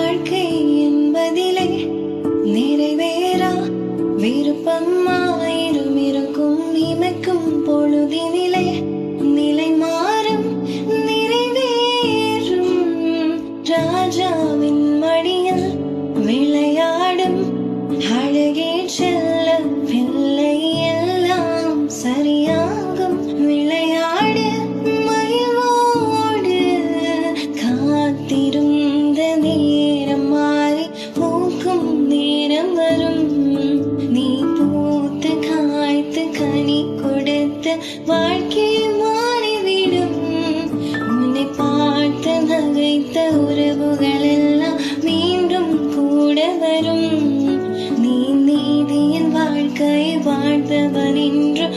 வாழ்க்கை என்பதிலே நிறைவேறா விருப்பமாயிரும் இருக்கும் இமைக்கும் பொழுதினிலே நிலை மாறும் நிறைவேறும் ராஜாவின் மடியில் விளையாடும் அழகே செல்ல பிள்ளை எல்லாம் சரியாகும் விளையாடு மகிழ்வோடு காத்திருந்த நேரம் மாறி பூக்கும் நேரம் வரும் நீ பூத்து காய்த்து கனி கொடுத்து வாழ்க்கை மாறிவிடும் உன்னை பார்த்து நகைத்த உறவுகள் எல்லாம் மீண்டும் கூட வரும் நீ நீதியின் வாழ்க்கை வாழ்ந்தவன் என்று